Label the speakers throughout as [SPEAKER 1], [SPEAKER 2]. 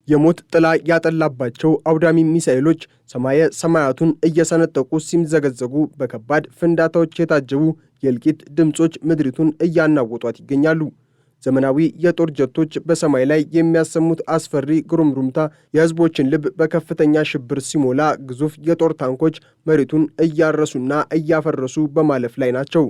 [SPEAKER 1] የሞት ጥላ ያጠላባቸው አውዳሚ ሚሳኤሎች ሰማየ ሰማያቱን እየሰነጠቁ ሲምዘገዘጉ በከባድ ፍንዳታዎች የታጀቡ የእልቂት ድምጾች ምድሪቱን እያናወጧት ይገኛሉ። ዘመናዊ የጦር ጀቶች በሰማይ ላይ የሚያሰሙት አስፈሪ ግሩምሩምታ የህዝቦችን ልብ በከፍተኛ ሽብር ሲሞላ፣ ግዙፍ የጦር ታንኮች መሬቱን እያረሱና እያፈረሱ በማለፍ ላይ ናቸው።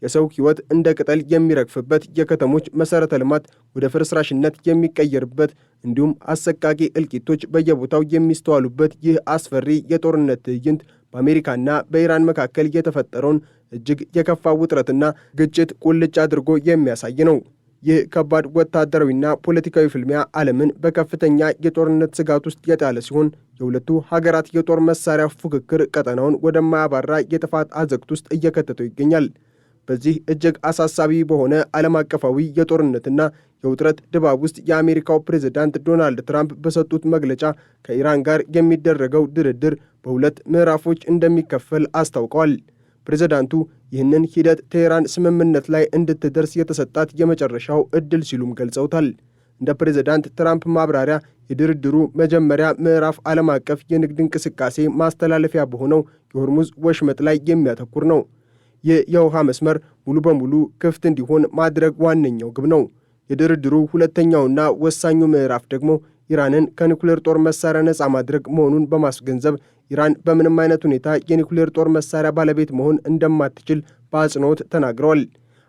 [SPEAKER 1] የሰው ሕይወት እንደ ቅጠል የሚረግፍበት፣ የከተሞች መሠረተ ልማት ወደ ፍርስራሽነት የሚቀየርበት እንዲሁም አሰቃቂ እልቂቶች በየቦታው የሚስተዋሉበት ይህ አስፈሪ የጦርነት ትዕይንት በአሜሪካና በኢራን መካከል የተፈጠረውን እጅግ የከፋ ውጥረትና ግጭት ቁልጭ አድርጎ የሚያሳይ ነው። ይህ ከባድ ወታደራዊና ፖለቲካዊ ፍልሚያ ዓለምን በከፍተኛ የጦርነት ስጋት ውስጥ የጣለ ሲሆን የሁለቱ ሀገራት የጦር መሳሪያ ፉክክር ቀጠናውን ወደማያባራ የጥፋት አዘቅት ውስጥ እየከተተው ይገኛል። በዚህ እጅግ አሳሳቢ በሆነ ዓለም አቀፋዊ የጦርነትና የውጥረት ድባብ ውስጥ የአሜሪካው ፕሬዝዳንት ዶናልድ ትራምፕ በሰጡት መግለጫ ከኢራን ጋር የሚደረገው ድርድር በሁለት ምዕራፎች እንደሚከፈል አስታውቀዋል። ፕሬዝዳንቱ ይህንን ሂደት ቴህራን ስምምነት ላይ እንድትደርስ የተሰጣት የመጨረሻው ዕድል ሲሉም ገልጸውታል። እንደ ፕሬዝዳንት ትራምፕ ማብራሪያ የድርድሩ መጀመሪያ ምዕራፍ ዓለም አቀፍ የንግድ እንቅስቃሴ ማስተላለፊያ በሆነው የሆርሙዝ ወሽመጥ ላይ የሚያተኩር ነው። ይህ የውሃ መስመር ሙሉ በሙሉ ክፍት እንዲሆን ማድረግ ዋነኛው ግብ ነው። የድርድሩ ሁለተኛውና ወሳኙ ምዕራፍ ደግሞ ኢራንን ከኒኩሌር ጦር መሳሪያ ነፃ ማድረግ መሆኑን በማስገንዘብ ኢራን በምንም አይነት ሁኔታ የኒኩሌር ጦር መሳሪያ ባለቤት መሆን እንደማትችል በአጽንኦት ተናግረዋል።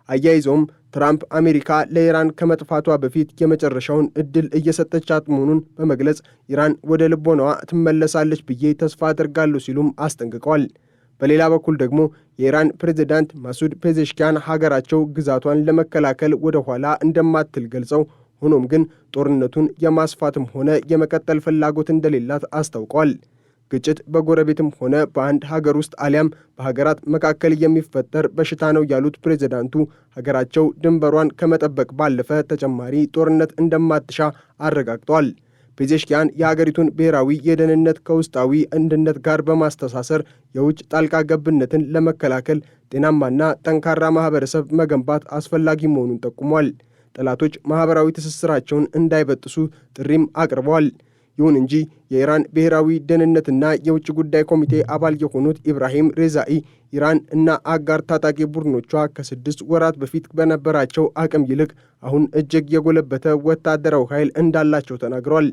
[SPEAKER 1] አያይዘውም ትራምፕ አሜሪካ ለኢራን ከመጥፋቷ በፊት የመጨረሻውን ዕድል እየሰጠቻት መሆኑን በመግለጽ ኢራን ወደ ልቦናዋ ትመለሳለች ብዬ ተስፋ አደርጋለሁ ሲሉም አስጠንቅቀዋል። በሌላ በኩል ደግሞ የኢራን ፕሬዝዳንት ማሱድ ፔዜሽኪያን ሀገራቸው ግዛቷን ለመከላከል ወደ ኋላ እንደማትል ገልጸው ሆኖም ግን ጦርነቱን የማስፋትም ሆነ የመቀጠል ፍላጎት እንደሌላት አስታውቀዋል። ግጭት በጎረቤትም ሆነ በአንድ ሀገር ውስጥ አሊያም በሀገራት መካከል የሚፈጠር በሽታ ነው ያሉት ፕሬዝዳንቱ ሀገራቸው ድንበሯን ከመጠበቅ ባለፈ ተጨማሪ ጦርነት እንደማትሻ አረጋግጠዋል። ፔዜሽኪያን የሀገሪቱን ብሔራዊ የደህንነት ከውስጣዊ አንድነት ጋር በማስተሳሰር የውጭ ጣልቃ ገብነትን ለመከላከል ጤናማና ጠንካራ ማህበረሰብ መገንባት አስፈላጊ መሆኑን ጠቁሟል። ጠላቶች ማህበራዊ ትስስራቸውን እንዳይበጥሱ ጥሪም አቅርበዋል። ይሁን እንጂ የኢራን ብሔራዊ ደህንነትና የውጭ ጉዳይ ኮሚቴ አባል የሆኑት ኢብራሂም ሬዛኢ ኢራን እና አጋር ታጣቂ ቡድኖቿ ከ6 ወራት በፊት በነበራቸው አቅም ይልቅ አሁን እጅግ የጎለበተ ወታደራዊ ኃይል እንዳላቸው ተናግረዋል።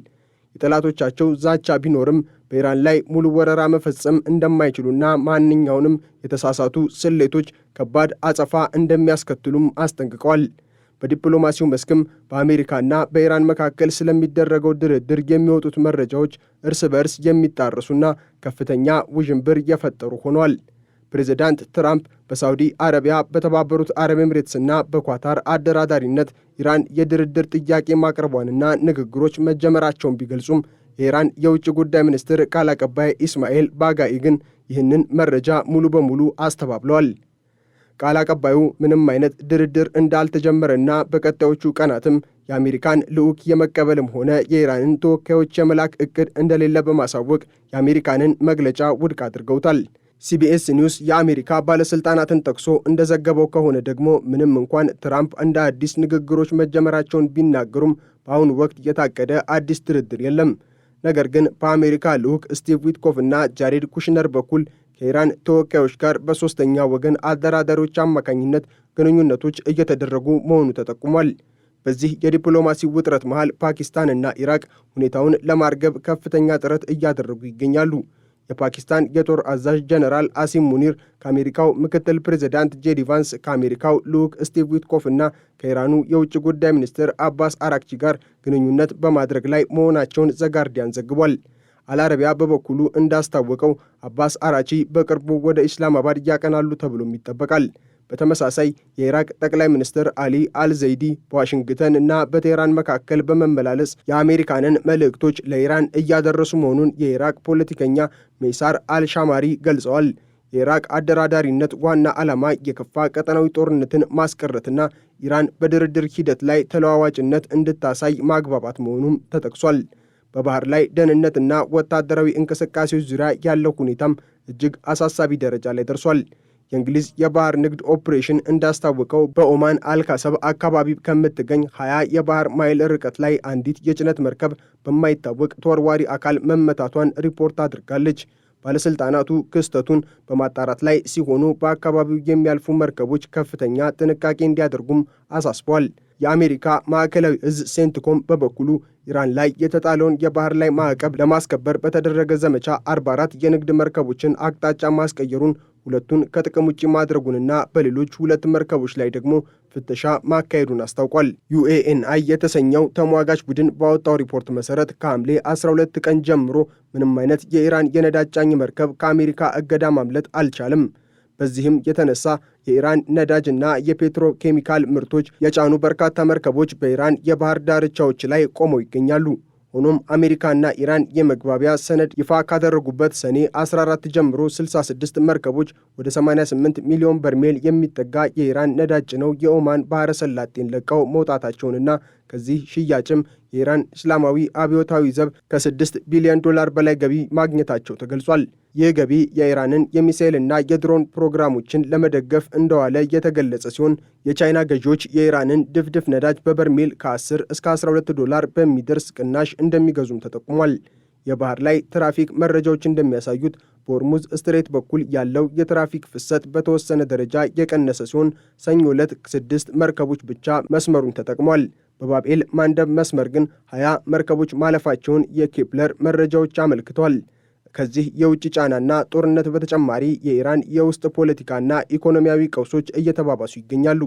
[SPEAKER 1] የጠላቶቻቸው ዛቻ ቢኖርም በኢራን ላይ ሙሉ ወረራ መፈጸም እንደማይችሉና ማንኛውንም የተሳሳቱ ስሌቶች ከባድ አጸፋ እንደሚያስከትሉም አስጠንቅቀዋል። በዲፕሎማሲው መስክም በአሜሪካና በኢራን መካከል ስለሚደረገው ድርድር የሚወጡት መረጃዎች እርስ በርስ የሚጣረሱና ከፍተኛ ውዥንብር የፈጠሩ ሆኗል። ፕሬዝዳንት ትራምፕ በሳውዲ አረቢያ፣ በተባበሩት አረብ ኤምሬትስና በኳታር አደራዳሪነት ኢራን የድርድር ጥያቄ ማቅረቧንና ንግግሮች መጀመራቸውን ቢገልጹም የኢራን የውጭ ጉዳይ ሚኒስትር ቃል አቀባይ ኢስማኤል ባጋኢ ግን ይህንን መረጃ ሙሉ በሙሉ አስተባብለዋል። ቃል አቀባዩ ምንም አይነት ድርድር እንዳልተጀመረና በቀጣዮቹ ቀናትም የአሜሪካን ልዑክ የመቀበልም ሆነ የኢራንን ተወካዮች የመላክ ዕቅድ እንደሌለ በማሳወቅ የአሜሪካንን መግለጫ ውድቅ አድርገውታል። ሲቢኤስ ኒውስ የአሜሪካ ባለሥልጣናትን ጠቅሶ እንደዘገበው ከሆነ ደግሞ ምንም እንኳን ትራምፕ እንደ አዲስ ንግግሮች መጀመራቸውን ቢናገሩም በአሁኑ ወቅት የታቀደ አዲስ ድርድር የለም። ነገር ግን በአሜሪካ ልዑክ ስቲቭ ዊትኮፍ እና ጃሬድ ኩሽነር በኩል ከኢራን ተወካዮች ጋር በሦስተኛ ወገን አደራዳሪዎች አማካኝነት ግንኙነቶች እየተደረጉ መሆኑ ተጠቁሟል። በዚህ የዲፕሎማሲ ውጥረት መሃል ፓኪስታንና ኢራቅ ሁኔታውን ለማርገብ ከፍተኛ ጥረት እያደረጉ ይገኛሉ። የፓኪስታን የጦር አዛዥ ጀነራል አሲም ሙኒር ከአሜሪካው ምክትል ፕሬዝዳንት ጄዲ ቫንስ፣ ከአሜሪካው ልዑክ ስቲቭ ዊትኮፍ እና ከኢራኑ የውጭ ጉዳይ ሚኒስትር አባስ አራክቺ ጋር ግንኙነት በማድረግ ላይ መሆናቸውን ዘጋርዲያን ዘግቧል። አልአረቢያ በበኩሉ እንዳስታወቀው አባስ አራቺ በቅርቡ ወደ ኢስላማባድ ያቀናሉ ተብሎም ይጠበቃል። በተመሳሳይ የኢራቅ ጠቅላይ ሚኒስትር አሊ አልዘይዲ በዋሽንግተን እና በቴህራን መካከል በመመላለስ የአሜሪካንን መልእክቶች ለኢራን እያደረሱ መሆኑን የኢራቅ ፖለቲከኛ ሜሳር አልሻማሪ ገልጸዋል። የኢራቅ አደራዳሪነት ዋና ዓላማ የከፋ ቀጠናዊ ጦርነትን ማስቀረትና ኢራን በድርድር ሂደት ላይ ተለዋዋጭነት እንድታሳይ ማግባባት መሆኑም ተጠቅሷል። በባህር ላይ ደህንነትና ወታደራዊ እንቅስቃሴዎች ዙሪያ ያለው ሁኔታም እጅግ አሳሳቢ ደረጃ ላይ ደርሷል። የእንግሊዝ የባህር ንግድ ኦፕሬሽን እንዳስታወቀው በኦማን አልካሰብ አካባቢ ከምትገኝ 20 የባህር ማይል ርቀት ላይ አንዲት የጭነት መርከብ በማይታወቅ ተወርዋሪ አካል መመታቷን ሪፖርት አድርጋለች። ባለስልጣናቱ ክስተቱን በማጣራት ላይ ሲሆኑ በአካባቢው የሚያልፉ መርከቦች ከፍተኛ ጥንቃቄ እንዲያደርጉም አሳስበዋል። የአሜሪካ ማዕከላዊ እዝ ሴንትኮም በበኩሉ ኢራን ላይ የተጣለውን የባህር ላይ ማዕቀብ ለማስከበር በተደረገ ዘመቻ 44 የንግድ መርከቦችን አቅጣጫ ማስቀየሩን፣ ሁለቱን ከጥቅም ውጭ ማድረጉንና በሌሎች 2 መርከቦች ላይ ደግሞ ፍተሻ ማካሄዱን አስታውቋል። ዩኤኤንአይ የተሰኘው ተሟጋች ቡድን ባወጣው ሪፖርት መሰረት ከሐምሌ 12 ቀን ጀምሮ ምንም አይነት የኢራን የነዳጅ ጫኝ መርከብ ከአሜሪካ እገዳ ማምለጥ አልቻለም። በዚህም የተነሳ የኢራን ነዳጅና የፔትሮኬሚካል ምርቶች የጫኑ በርካታ መርከቦች በኢራን የባህር ዳርቻዎች ላይ ቆመው ይገኛሉ። ሆኖም አሜሪካና ኢራን የመግባቢያ ሰነድ ይፋ ካደረጉበት ሰኔ 14 ጀምሮ 66 መርከቦች ወደ 88 ሚሊዮን በርሜል የሚጠጋ የኢራን ነዳጅ ጭነው የኦማን ባህረ ሰላጤን ለቀው መውጣታቸውንና ከዚህ ሽያጭም የኢራን እስላማዊ አብዮታዊ ዘብ ከ6 ቢሊዮን ዶላር በላይ ገቢ ማግኘታቸው ተገልጿል። ይህ ገቢ የኢራንን የሚሳኤልና የድሮን ፕሮግራሞችን ለመደገፍ እንደዋለ የተገለጸ ሲሆን የቻይና ገዢዎች የኢራንን ድፍድፍ ነዳጅ በበርሜል ከ10 እስከ 12 ዶላር በሚደርስ ቅናሽ እንደሚገዙም ተጠቁሟል። የባህር ላይ ትራፊክ መረጃዎች እንደሚያሳዩት በሆርሙዝ ስትሬት በኩል ያለው የትራፊክ ፍሰት በተወሰነ ደረጃ የቀነሰ ሲሆን ሰኞ ዕለት 6 መርከቦች ብቻ መስመሩን ተጠቅሟል። በባብኤል ማንደብ መስመር ግን 20 መርከቦች ማለፋቸውን የኬፕለር መረጃዎች አመልክቷል። ከዚህ የውጭ ጫናና ጦርነት በተጨማሪ የኢራን የውስጥ ፖለቲካና ኢኮኖሚያዊ ቀውሶች እየተባባሱ ይገኛሉ።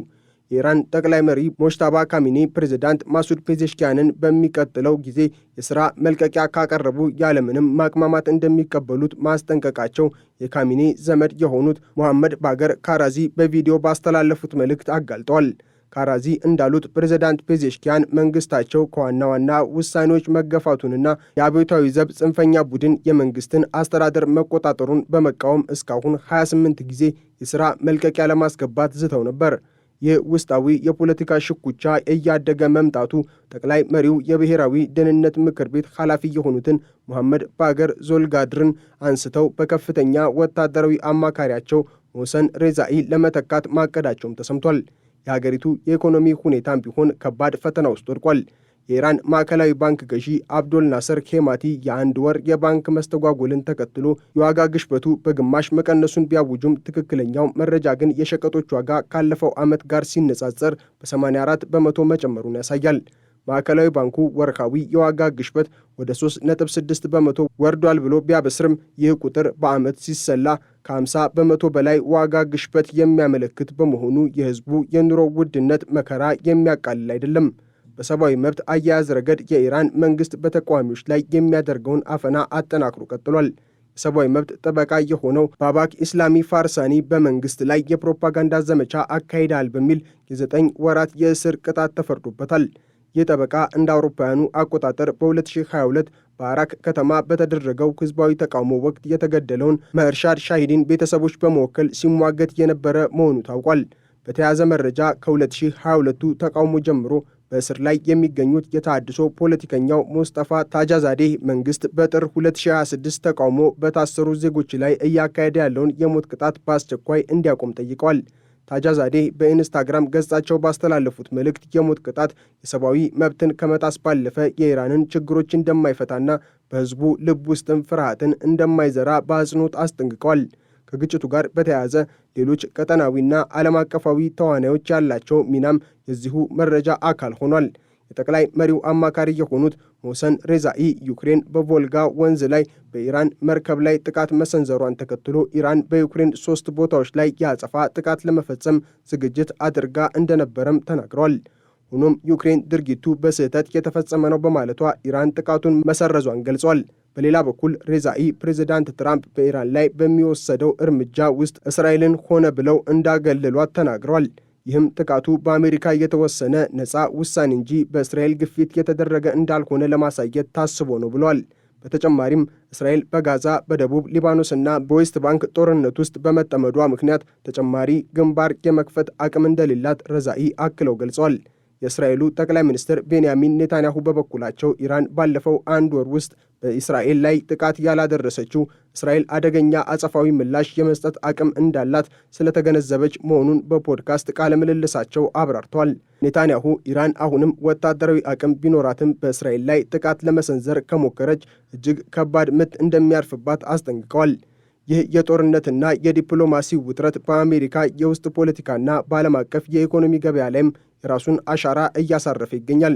[SPEAKER 1] የኢራን ጠቅላይ መሪ ሞጅታባ ካሚኒ ፕሬዝዳንት ማሱድ ፔዜሽኪያንን በሚቀጥለው ጊዜ የሥራ መልቀቂያ ካቀረቡ ያለምንም ማቅማማት እንደሚቀበሉት ማስጠንቀቃቸው የካሚኒ ዘመድ የሆኑት ሞሐመድ ባገር ካራዚ በቪዲዮ ባስተላለፉት መልእክት አጋልጠዋል። ካራዚ እንዳሉት ፕሬዝዳንት ፔዜሽኪያን መንግስታቸው ከዋና ዋና ውሳኔዎች መገፋቱንና የአብዮታዊ ዘብ ጽንፈኛ ቡድን የመንግስትን አስተዳደር መቆጣጠሩን በመቃወም እስካሁን 28 ጊዜ የሥራ መልቀቂያ ለማስገባት ዝተው ነበር። ይህ ውስጣዊ የፖለቲካ ሽኩቻ እያደገ መምጣቱ ጠቅላይ መሪው የብሔራዊ ደህንነት ምክር ቤት ኃላፊ የሆኑትን ሞሐመድ ባገር ዞልጋድርን አንስተው በከፍተኛ ወታደራዊ አማካሪያቸው ሞሰን ሬዛኢ ለመተካት ማቀዳቸውም ተሰምቷል። የሀገሪቱ የኢኮኖሚ ሁኔታም ቢሆን ከባድ ፈተና ውስጥ ወድቋል። የኢራን ማዕከላዊ ባንክ ገዢ አብዶል ናስር ኬማቲ የአንድ ወር የባንክ መስተጓጎልን ተከትሎ የዋጋ ግሽበቱ በግማሽ መቀነሱን ቢያውጁም ትክክለኛው መረጃ ግን የሸቀጦች ዋጋ ካለፈው ዓመት ጋር ሲነጻጸር በ84 በመቶ መጨመሩን ያሳያል። ማዕከላዊ ባንኩ ወርሃዊ የዋጋ ግሽበት ወደ 3.6 በመቶ ወርዷል ብሎ ቢያበስርም ይህ ቁጥር በዓመት ሲሰላ ከ50 በመቶ በላይ ዋጋ ግሽበት የሚያመለክት በመሆኑ የሕዝቡ የኑሮ ውድነት መከራ የሚያቃልል አይደለም። በሰብአዊ መብት አያያዝ ረገድ የኢራን መንግስት በተቃዋሚዎች ላይ የሚያደርገውን አፈና አጠናክሮ ቀጥሏል። የሰብአዊ መብት ጠበቃ የሆነው ባባክ ኢስላሚ ፋርሳኒ በመንግስት ላይ የፕሮፓጋንዳ ዘመቻ አካሂዳል በሚል የ9 ወራት የእስር ቅጣት ተፈርዶበታል። ይህ ጠበቃ እንደ አውሮፓውያኑ አቆጣጠር በ2022 በአራክ ከተማ በተደረገው ህዝባዊ ተቃውሞ ወቅት የተገደለውን መህርሻድ ሻሂዲን ቤተሰቦች በመወከል ሲሟገት የነበረ መሆኑ ታውቋል። በተያያዘ መረጃ ከ2022 ተቃውሞ ጀምሮ በእስር ላይ የሚገኙት የተሃድሶ ፖለቲከኛው ሙስጠፋ ታጃዛዴህ መንግስት በጥር 2026 ተቃውሞ በታሰሩ ዜጎች ላይ እያካሄደ ያለውን የሞት ቅጣት በአስቸኳይ እንዲያቆም ጠይቀዋል። ታጃዛዴህ በኢንስታግራም ገጻቸው ባስተላለፉት መልእክት የሞት ቅጣት የሰብአዊ መብትን ከመጣስ ባለፈ የኢራንን ችግሮች እንደማይፈታና በህዝቡ ልብ ውስጥም ፍርሃትን እንደማይዘራ በአጽንኦት አስጠንቅቀዋል። ከግጭቱ ጋር በተያያዘ ሌሎች ቀጠናዊና ዓለም አቀፋዊ ተዋናዮች ያላቸው ሚናም የዚሁ መረጃ አካል ሆኗል። የጠቅላይ መሪው አማካሪ የሆኑት ሞሰን ሬዛኢ ዩክሬን በቮልጋ ወንዝ ላይ በኢራን መርከብ ላይ ጥቃት መሰንዘሯን ተከትሎ ኢራን በዩክሬን 3 ቦታዎች ላይ የአጸፋ ጥቃት ለመፈጸም ዝግጅት አድርጋ እንደነበረም ተናግረዋል። ሆኖም ዩክሬን ድርጊቱ በስህተት የተፈጸመ ነው በማለቷ ኢራን ጥቃቱን መሰረዟን ገልጿል። በሌላ በኩል ሬዛኢ ፕሬዝዳንት ትራምፕ በኢራን ላይ በሚወሰደው እርምጃ ውስጥ እስራኤልን ሆነ ብለው እንዳገለሏት ተናግረዋል። ይህም ጥቃቱ በአሜሪካ የተወሰነ ነፃ ውሳኔ እንጂ በእስራኤል ግፊት የተደረገ እንዳልሆነ ለማሳየት ታስቦ ነው ብለዋል። በተጨማሪም እስራኤል በጋዛ በደቡብ ሊባኖስና በዌስት ባንክ ጦርነት ውስጥ በመጠመዷ ምክንያት ተጨማሪ ግንባር የመክፈት አቅም እንደሌላት ሬዛኢ አክለው ገልጸዋል። የእስራኤሉ ጠቅላይ ሚኒስትር ቤንያሚን ኔታንያሁ በበኩላቸው ኢራን ባለፈው አንድ ወር ውስጥ በእስራኤል ላይ ጥቃት ያላደረሰችው እስራኤል አደገኛ አጸፋዊ ምላሽ የመስጠት አቅም እንዳላት ስለተገነዘበች መሆኑን በፖድካስት ቃለ ምልልሳቸው አብራርተዋል። ኔታንያሁ ኢራን አሁንም ወታደራዊ አቅም ቢኖራትም በእስራኤል ላይ ጥቃት ለመሰንዘር ከሞከረች እጅግ ከባድ ምት እንደሚያርፍባት አስጠንቅቀዋል። ይህ የጦርነትና የዲፕሎማሲ ውጥረት በአሜሪካ የውስጥ ፖለቲካና በዓለም አቀፍ የኢኮኖሚ ገበያ ላይም የራሱን አሻራ እያሳረፈ ይገኛል።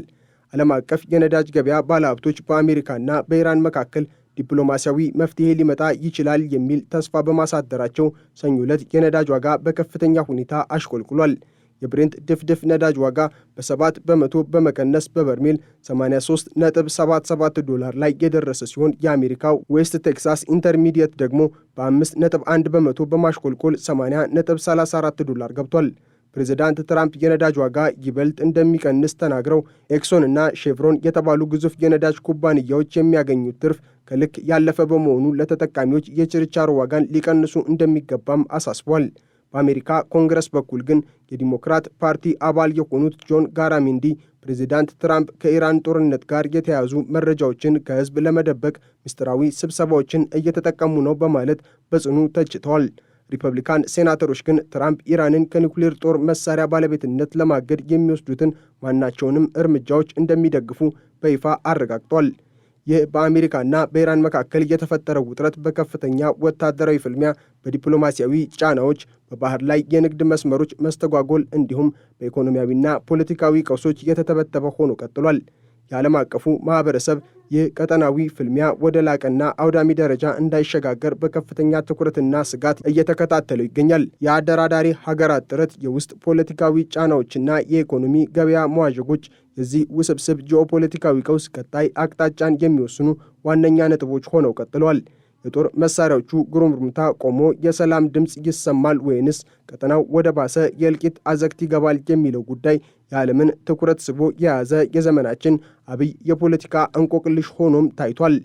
[SPEAKER 1] ዓለም አቀፍ የነዳጅ ገበያ ባለሀብቶች በአሜሪካና በኢራን መካከል ዲፕሎማሲያዊ መፍትሄ ሊመጣ ይችላል የሚል ተስፋ በማሳደራቸው ሰኞ ዕለት የነዳጅ ዋጋ በከፍተኛ ሁኔታ አሽቆልቁሏል። የብሬንት ድፍድፍ ነዳጅ ዋጋ በ7 በመቶ በመቀነስ በበርሜል $83.77 ላይ የደረሰ ሲሆን የአሜሪካው ዌስት ቴክሳስ ኢንተርሚዲየት ደግሞ በ5.1 በመቶ በማሽቆልቆል $80.34 ገብቷል። ፕሬዚዳንት ትራምፕ የነዳጅ ዋጋ ይበልጥ እንደሚቀንስ ተናግረው ኤክሶን እና ሼቭሮን የተባሉ ግዙፍ የነዳጅ ኩባንያዎች የሚያገኙት ትርፍ ከልክ ያለፈ በመሆኑ ለተጠቃሚዎች የችርቻሮ ዋጋን ሊቀንሱ እንደሚገባም አሳስቧል። በአሜሪካ ኮንግረስ በኩል ግን የዲሞክራት ፓርቲ አባል የሆኑት ጆን ጋራሚንዲ ፕሬዚዳንት ትራምፕ ከኢራን ጦርነት ጋር የተያያዙ መረጃዎችን ከሕዝብ ለመደበቅ ምስጢራዊ ስብሰባዎችን እየተጠቀሙ ነው በማለት በጽኑ ተችተዋል። ሪፐብሊካን ሴናተሮች ግን ትራምፕ ኢራንን ከኒውክሌር ጦር መሳሪያ ባለቤትነት ለማገድ የሚወስዱትን ማናቸውንም እርምጃዎች እንደሚደግፉ በይፋ አረጋግጧል። ይህ በአሜሪካና በኢራን መካከል የተፈጠረው ውጥረት በከፍተኛ ወታደራዊ ፍልሚያ፣ በዲፕሎማሲያዊ ጫናዎች፣ በባህር ላይ የንግድ መስመሮች መስተጓጎል እንዲሁም በኢኮኖሚያዊና ፖለቲካዊ ቀውሶች የተተበተበ ሆኖ ቀጥሏል። የዓለም አቀፉ ማህበረሰብ ይህ ቀጠናዊ ፍልሚያ ወደ ላቀና አውዳሚ ደረጃ እንዳይሸጋገር በከፍተኛ ትኩረትና ስጋት እየተከታተለው ይገኛል። የአደራዳሪ ሀገራት ጥረት፣ የውስጥ ፖለቲካዊ ጫናዎችና የኢኮኖሚ ገበያ መዋዠጎች የዚህ ውስብስብ ጂኦፖለቲካዊ ቀውስ ቀጣይ አቅጣጫን የሚወስኑ ዋነኛ ነጥቦች ሆነው ቀጥለዋል። የጦር መሳሪያዎቹ ጉርምርምታ ቆሞ የሰላም ድምፅ ይሰማል ወይንስ ቀጠናው ወደ ባሰ የእልቂት አዘቅት ይገባል የሚለው ጉዳይ የዓለምን ትኩረት ስቦ የያዘ የዘመናችን አብይ የፖለቲካ እንቆቅልሽ ሆኖም ታይቷል።